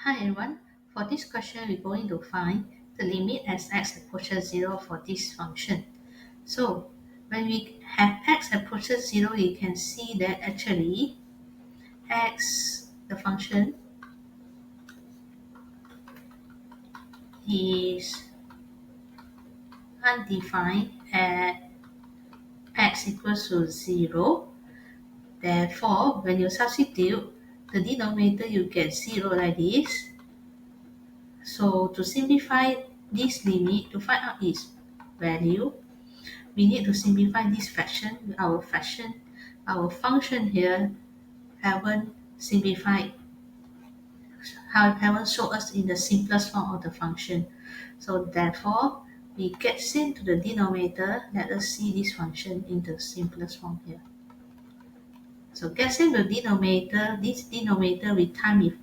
Hi everyone, for this question we're going to find the limit as x approaches 0 for this function. So when we have x approaches 0, you can see that actually x, the function, is undefined at x equals to 0. Therefore, when you substitute the denominator, you get 0 like this. So to simplify this limit, to find out its value, we need to simplify this fraction. Our function here haven't simplified, haven't shown us in the simplest form of the function. So therefore, we get same to the denominator. Let us see this function in the simplest form here. So get same to the denominator. This denominator we time with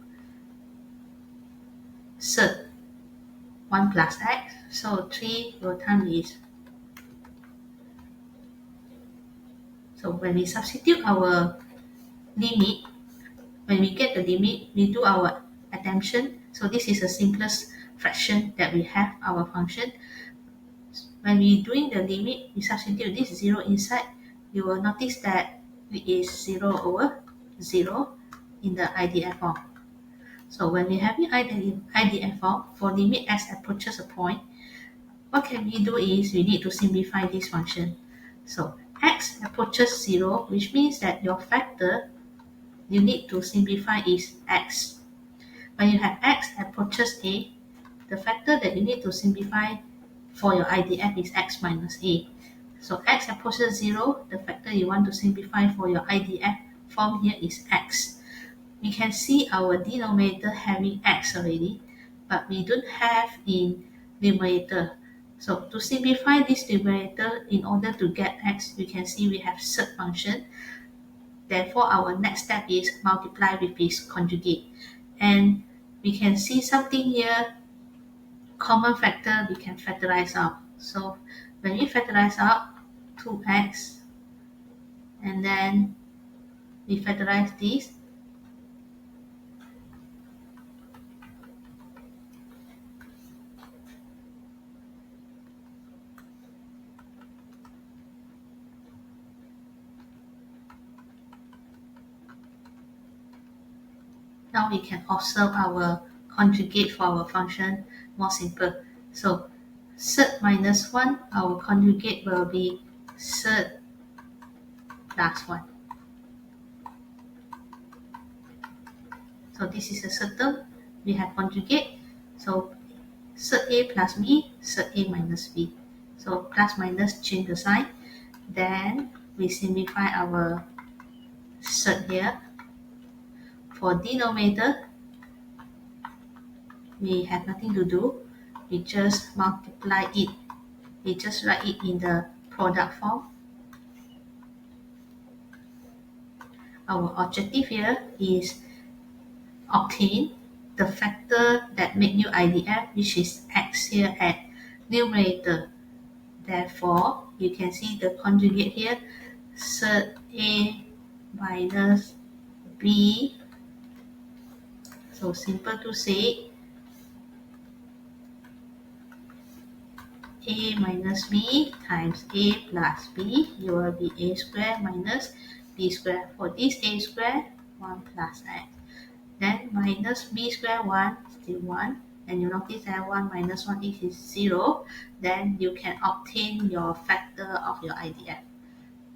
cert 1 plus x. So 3 your time is. So when we substitute our limit, when we get the limit, we do our addition. So this is the simplest fraction that we have, our function. When we doing the limit, we substitute this 0 inside, you will notice that it is 0 over 0 in the IDF form. So when we have the IDF form, for limit x approaches a point, what can we do is we need to simplify this function. So x approaches 0, which means that your factor you need to simplify is x. When you have x approaches a, the factor that you need to simplify for your IDF is x minus a. So x approaches 0, the factor you want to simplify for your IDF form here is x. We can see our denominator having x already, but we don't have in numerator. So to simplify this numerator in order to get x, we can see we have cert function. Therefore, our next step is multiply with its conjugate. And we can see something here, common factor we can factorize out. So when we factorize out 2x, and then we factorize this, now we can observe our conjugate for our function more simple. So cert minus 1, our conjugate will be cert plus 1. So this is a cert term. We have conjugate. So cert A plus B, cert A minus B. So plus minus change the sign. Then we simplify our cert here. For denominator, we have nothing to do. We just multiply it. We just write it in the product form. Our objective here is obtain the factor that make you IDF, which is x here at numerator. Therefore, you can see the conjugate here, cert A minus B. So simple to say, A minus B times A plus B, you will be A squared minus B squared. For this A squared, 1 plus x. Then minus B squared 1, still 1. And you notice that 1 minus 1 is 0. Then you can obtain your factor of your IDF.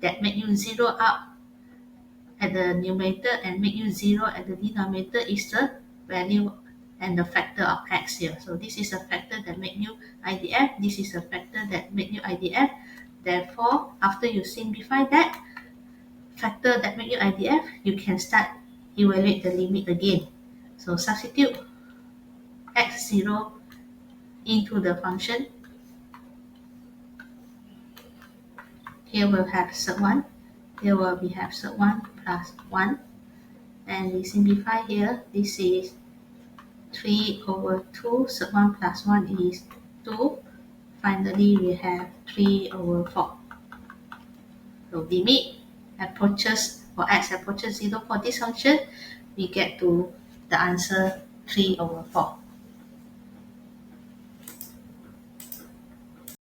That make you 0 up at the numerator and make you 0 at the denominator is the value and the factor of x here. So this is a factor that make you IDF. This is a factor that make you IDF. Therefore, after you simplify that factor that make you IDF, you can start evaluate the limit again. So substitute x0 into the function. Here we'll have cert 1. Here we have cert 1 plus 1. And we simplify here. This is 3 over 2. Cert 1 plus 1 is 2. Finally, we have 3 over 4. So limit approaches, or x approaches 0 for this function, we get to the answer 3 over 4.